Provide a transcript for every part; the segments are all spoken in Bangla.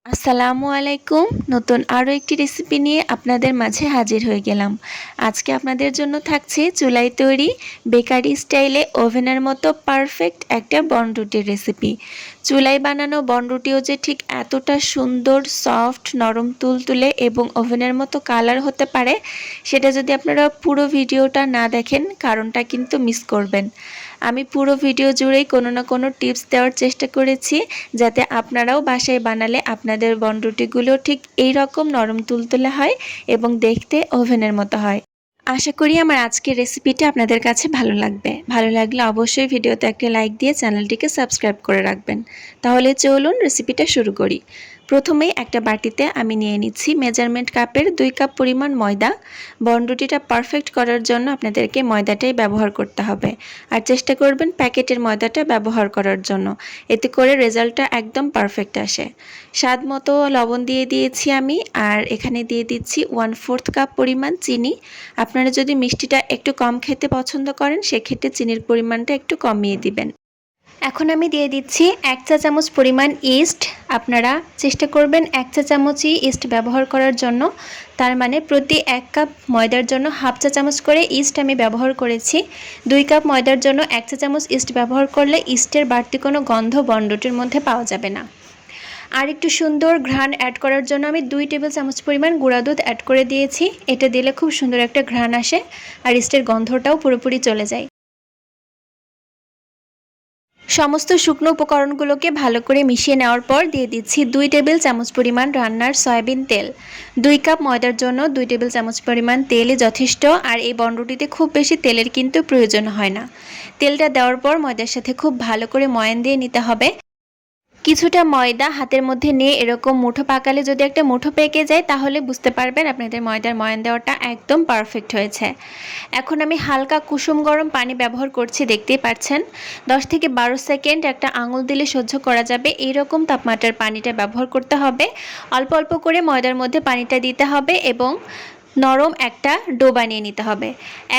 আসসালামু আলাইকুম। নতুন আরও একটি রেসিপি নিয়ে আপনাদের মাঝে হাজির হয়ে গেলাম। আজকে আপনাদের জন্য থাকছে চুলায় তৈরি বেকারি স্টাইলে ওভেনের মতো পারফেক্ট একটা বনরুটির রেসিপি। চুলায় বানানো বনরুটিও যে ঠিক এতটা সুন্দর, সফট, নরম, তুলতুলে এবং ওভেনের মতো কালার হতে পারে, সেটা যদি আপনারা পুরো ভিডিওটা না দেখেন, কারণটা কিন্তু মিস করবেন। আমি পুরো ভিডিও জুড়েই কোনো না কোনো টিপস দেওয়ার চেষ্টা করেছি, যাতে আপনারাও বাসায় বানালে আপনাদের বনরুটিগুলো ঠিক এই রকম নরম তুলতুলে হয় এবং দেখতে ওভেনের মতো হয়। আশা করি আমার আজকের রেসিপিটা আপনাদের কাছে ভালো লাগবে। ভালো লাগলে অবশ্যই ভিডিওতে একটা লাইক দিয়ে চ্যানেলটিকে সাবস্ক্রাইব করে রাখবেন। তাহলে চলুন রেসিপিটা শুরু করি। প্রথমেই একটা বাটিতে আমি নিয়ে নিচ্ছি মেজারমেন্ট কাপের 2 কাপ পরিমাণ ময়দা। বনরুটিটা পারফেক্ট করার জন্য আপনাদেরকে ময়দাটাই ব্যবহার করতে হবে। আর চেষ্টা করবেন প্যাকেটের ময়দাটা ব্যবহার করার জন্য। এতে করে রেজাল্টটা একদম পারফেক্ট আসে। স্বাদ মতো লবণ দিয়ে দিয়েছি আমি, আর এখানে দিয়ে দিচ্ছি 1/4 কাপ পরিমাণ চিনি। আপনারা যদি মিষ্টিটা একটু কম খেতে পছন্দ করেন, সেক্ষেত্রে চিনির পরিমাণটা একটু কমিয়ে দিবেন। এখন আমি দিয়ে দিচ্ছি 1 চা চামচ পরিমাণ ইস্ট। আপনারা চেষ্টা করবেন 1 চা চামচই ইস্ট ব্যবহার করার জন্য। তার মানে প্রতি 1 কাপ ময়দার জন্য হাফ চা চামচ করে ইস্ট আমি ব্যবহার করেছি। 2 কাপ ময়দার জন্য 1 চা চামচ ইস্ট ব্যবহার করলে ইস্টের বাড়তি কোনো গন্ধ বনরুটির মধ্যে পাওয়া যাবে না। আর একটু সুন্দর ঘ্রাণ অ্যাড করার জন্য আমি 2 টেবিল চামচ পরিমাণ গুঁড়া দুধ অ্যাড করে দিয়েছি। এটা দিলে খুব সুন্দর একটা ঘ্রাণ আসে আর ইস্টের গন্ধটাও পুরোপুরি চলে যায়। সমস্ত শুকনো উপকরণগুলোকে ভালো করে মিশিয়ে নেওয়ার পর দিয়ে দিচ্ছি 2 টেবিল চামচ পরিমাণ রান্নার সয়াবিন তেল। 2 কাপ ময়দার জন্য 2 টেবিল চামচ পরিমাণ তেলই যথেষ্ট। আর এই বনরুটিতে খুব বেশি তেলের কিন্তু প্রয়োজন হয় না। তেলটা দেওয়ার পর ময়দার সাথে খুব ভালো করে ময়ান দিয়ে নিতে হবে। কিছুটা ময়দা হাতের মধ্যে নিয়ে এরকম মুঠো পাকালে যদি একটা মুঠো পেকে যায়, তাহলে বুঝতে পারবেন আপনাদের ময়দার ময়ান দেওয়াটা একদম পারফেক্ট হয়েছে। এখন আমি হালকা কুসুম গরম পানি ব্যবহার করছি, দেখতেই পাচ্ছেন। 10 থেকে 12 সেকেন্ড একটা আঙুল দিলে সহ্য করা যাবে এইরকম তাপমাত্রার পানিটা ব্যবহার করতে হবে। অল্প অল্প করে ময়দার মধ্যে পানিটা দিতে হবে এবং নরম একটা ডো বানিয়ে নিতে হবে।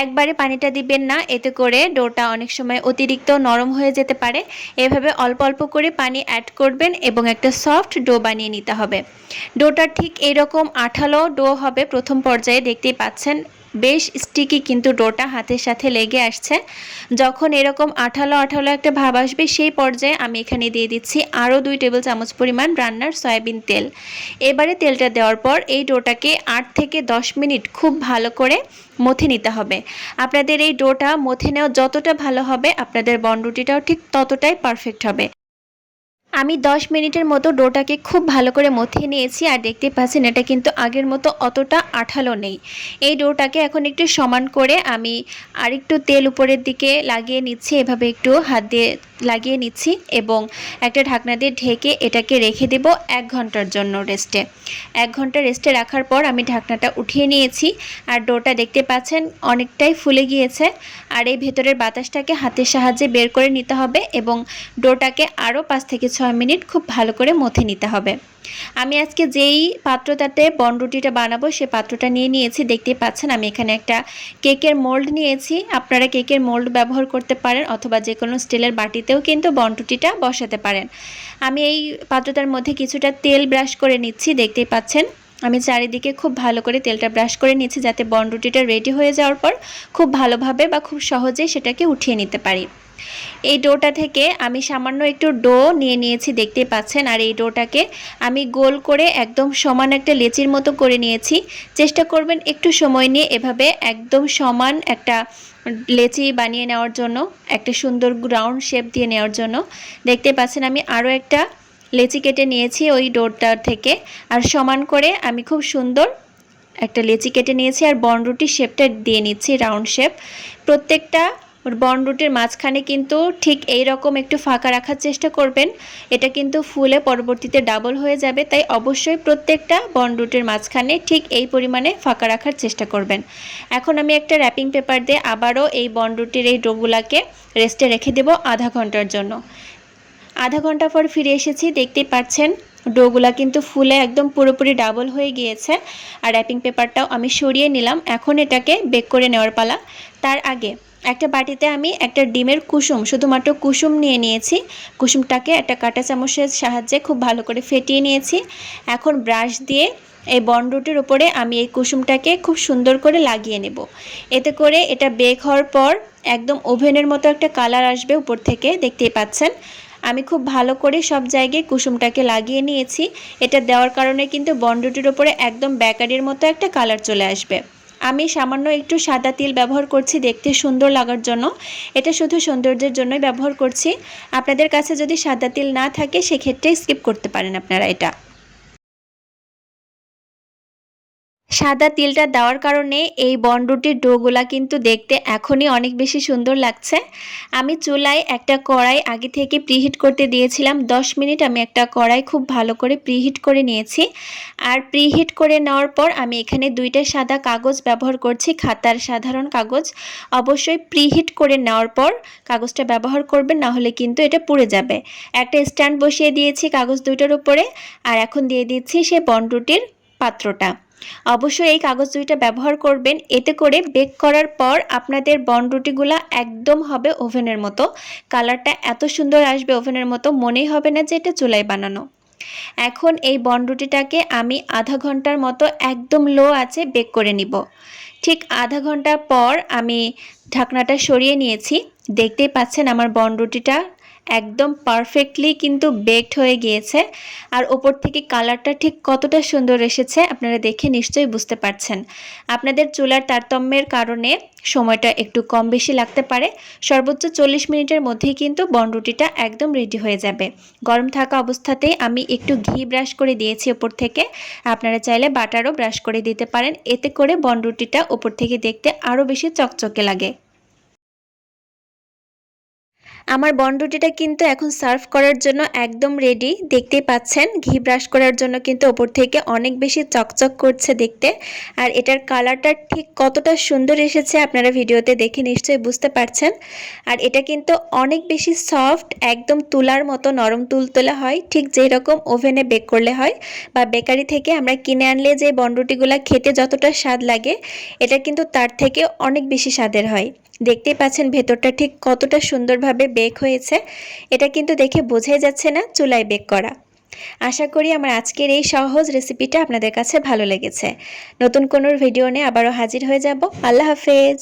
একবারে পানিটা দিবেন না, এতে করে ডোটা অনেক সময় অতিরিক্ত নরম হয়ে যেতে পারে। এভাবে অল্প অল্প করে পানি অ্যাড করবেন এবং একটা সফট ডো বানিয়ে নিতে হবে। ডোটা ঠিক এরকম আঠালো ডো হবে প্রথম পর্যায়ে, দেখতেই পাচ্ছেন। বেশ স্টিকি কিন্তু ডোটা হাতের সাথে লেগে আসছে। যখন এরকম আঠালো আঠালো একটা ভাব আসবে, সেই পর্যায়ে আমি এখানে দিয়ে দিচ্ছি আরও 2 টেবিল চামচ পরিমাণ রান্নার সয়াবিন তেল। এবারে তেলটা দেওয়ার পর এই ডোটাকে 8 থেকে 10 মিনিট খুব ভালো করে মথে নিতে হবে। আপনাদের এই ডোটা মথে নেওয়া যতটা ভালো হবে, আপনাদের বনরুটিটাও ঠিক ততটাই পারফেক্ট হবে। আমি 10 মিনিটের মতো ডোটাকে খুব ভালো করে মথিয়ে নিয়েছি, আর দেখতে পাচ্ছেন এটা কিন্তু আগের মতো অতটা আঠালো নেই। এই ডোটাকে এখন একটু সমান করে আমি আরেকটু তেল উপরের দিকে লাগিয়ে নিচ্ছি, এভাবে একটু হাত দিয়ে লাগিয়ে নিচ্ছি এবং একটা ঢাকনা দিয়ে ঢেকে এটাকে রেখে দেব 1 ঘন্টার জন্য রেস্টে। 1 ঘন্টা রেস্টে রাখার পর আমি ঢাকনাটা উঠিয়ে নিয়েছি, আর ডোটা দেখতে পাচ্ছেন অনেকটাই ফুলে গিয়েছে। আর এই ভেতরের বাতাসটাকে হাতের সাহায্যে বের করে নিতে হবে এবং ডোটাকে আরও 5 থেকে 6 মিনিট খুব ভালো করে মথে নিতে হবে। আমি আজকে যেই পাত্রটাতে বনরুটিটা বানাবো, সে পাত্রটা নিয়ে নিয়েছি, দেখতেই পাচ্ছেন। আমি এখানে একটা কেকের মোল্ড নিয়েছি। আপনারা কেকের মোল্ড ব্যবহার করতে পারেন অথবা যে কোনো স্টিলের বাটিতেও কিন্তু বনরুটিটা বসাতে পারেন। আমি এই পাত্রটার মধ্যে কিছুটা তেল ব্রাশ করে নিচ্ছি, দেখতেই পাচ্ছেন। আমি চারিদিকে খুব ভালো করে তেলটা ব্রাশ করে নিচ্ছি, যাতে বনরুটিটা রেডি হয়ে যাওয়ার পর খুব ভালোভাবে বা খুব সহজেই সেটাকে উঠিয়ে নিতে পারি। এই ডোটা থেকে আমি সামান্য একটু ডো নিয়ে নিয়েছি, দেখতেই পাচ্ছেন। আর এই ডোটাকে আমি গোল করে একদম সমান একটা লেচির মতো করে নিয়েছি। চেষ্টা করবেন একটু সময় নিয়ে এভাবে একদম সমান একটা লেচি বানিয়ে নেওয়ার জন্য, একটা সুন্দর রাউন্ড শেপ দিয়ে নেওয়ার জন্য। দেখতে পাচ্ছেন আমি আরও একটা লেচি কেটে নিয়েছি ওই ডোটার থেকে, আর সমান করে আমি খুব সুন্দর একটা লেচি কেটে নিয়েছি আর বনরুটির শেপটা দিয়ে নিচ্ছি রাউন্ড শেপ। প্রত্যেকটা বনরুটির মাঝখানে কিন্তু ঠিক এই রকম একটু ফাঁকা রাখার চেষ্টা করবেন। এটা কিন্তু ফুলে পরবর্তীতে ডাবল হয়ে যাবে, তাই অবশ্যই প্রত্যেকটা বনরুটির মাঝখানে ঠিক এই পরিমাণে ফাঁকা রাখার চেষ্টা করবেন। এখন আমি একটা র্যাপিং পেপার দিয়ে আবারও এই বনরুটির এই ডোগুলাকে রেস্টে রেখে দেব আধা ঘন্টার জন্য। আধা ঘন্টা পর ফিরে এসেছি, দেখতেই পাচ্ছেন ডোগুলা কিন্তু ফুলে একদম পুরোপুরি ডাবল হয়ে গিয়েছে। আর র্যাপিং পেপারটাও আমি সরিয়ে নিলাম। এখন এটাকে বেক করে নেওয়ার পালা। তার আগে একটা বাটিতে আমি একটা ডিমের কুসুম, শুধুমাত্র কুসুম নিয়ে নিয়েছি। কুসুমটাকে একটা কাঁটা চামচের সাহায্যে খুব ভালো করে ফেটিয়ে নিয়েছি। এখন ব্রাশ দিয়ে এই বনরুটির উপরে আমি এই কুসুমটাকে খুব সুন্দর করে লাগিয়ে নেব। এতে করে এটা বেক হওয়ার পর একদম ওভেনের মতো একটা কালার আসবে উপর থেকে, দেখতেই পাচ্ছেন। আমি খুব ভালো করে সব জায়গায় কুসুমটাকে লাগিয়ে নিয়েছি। এটা দেওয়ার কারণে কিন্তু বনরুটির উপরে একদম বেকারির মতো একটা কালার চলে আসবে। আমি সামান্য একটু সাদা তিল ব্যবহার করছি দেখতে সুন্দর লাগার জন্য। এটা শুধু সৌন্দর্যের জন্যই ব্যবহার করছি। আপনাদের কাছে যদি সাদা তিল না থাকে সেক্ষেত্রে স্কিপ করতে পারেন আপনারা এটা। সাদা তিলটা দেওয়ার কারণে এই বনরুটির ডোগুলা কিন্তু দেখতে এখনই অনেক বেশি সুন্দর লাগছে। আমি চুলায় একটা কড়াই আগে থেকে প্রিহিট করতে দিয়েছিলাম 10 মিনিট। আমি একটা কড়াই খুব ভালো করে প্রিহিট করে নিয়েছি। আর প্রিহিট করে নেওয়ার পর আমি এখানে 2টা সাদা কাগজ ব্যবহার করছি, খাতার সাধারণ কাগজ। অবশ্যই প্রিহিট করে নেওয়ার পর কাগজটা ব্যবহার করবেন, না হলে কিন্তু এটা পুড়ে যাবে। একটা স্ট্যান্ড বসিয়ে দিয়েছি কাগজ 2টার উপরে। আর এখন দিয়ে দিচ্ছি সে বনরুটির পাত্রটা। অবশ্যই এই কাগজ 2টা ব্যবহার করবেন, এতে করে বেক করার পর আপনাদের বনরুটিগুলা একদম হবে ওভেনের মতো। কালারটা এত সুন্দর আসবে ওভেনের মতো, মনেই হবে না যে এটা চুলায় বানানো। এখন এই বনরুটিটাকে আমি আধা ঘন্টার মতো একদম লো আঁচে বেক করে নিব। ঠিক আধা ঘন্টা পর আমি ঢাকনাটা সরিয়ে নিয়েছি। দেখতেই পাচ্ছেন আমার বনরুটিটা একদম পারফেক্টলি কিন্তু বেকড হয়ে গিয়েছে। আর ওপর থেকে কালারটা ঠিক কতটা সুন্দর এসেছে আপনারা দেখে নিশ্চয়ই বুঝতে পারছেন। আপনাদের চুলার তারতম্যের কারণে সময়টা একটু কম বেশি লাগতে পারে। সর্বোচ্চ 40 মিনিটের মধ্যেই কিন্তু বনরুটিটা একদম রেডি হয়ে যাবে। গরম থাকা অবস্থাতেই আমি একটু ঘি ব্রাশ করে দিয়েছি ওপর থেকে। আপনারা চাইলে বাটারও ব্রাশ করে দিতে পারেন, এতে করে বনরুটিটা ওপর থেকে দেখতে আরও বেশি চকচকে লাগে। আমার বনরুটিটা কিন্তু এখন সার্ভ করার জন্য একদম রেডি। দেখতেই পাচ্ছেন ঘি ব্রাশ করার জন্য কিন্তু ওপর থেকে অনেক বেশি চকচক করছে দেখতে। আর এটার কালারটা ঠিক কতটা সুন্দর এসেছে আপনারা ভিডিওতে দেখে নিশ্চয়ই বুঝতে পারছেন। আর এটা কিন্তু অনেক বেশি সফট, একদম তুলার মতো নরম তুলতুলে হয়, ঠিক যেই রকম ওভেনে বেক করলে হয় বা বেকারি থেকে আমরা কিনে আনলে যে বনরুটিগুলো খেতে যতটা স্বাদ লাগে, এটা কিন্তু তার থেকে অনেক বেশি স্বাদের হয়। দেখতেই পাচ্ছেন ভেতরটা ঠিক কতটা সুন্দরভাবে বেক হয়েছে। এটা কিন্তু দেখে বোঝাই যাচ্ছে না চুলায় বেক করা। আশা করি আমার আজকের এই সহজ রেসিপিটা আপনাদের কাছে ভালো লেগেছে। নতুন কোনো ভিডিও নিয়ে আবারও হাজির হয়ে যাব। আল্লাহ হাফেজ।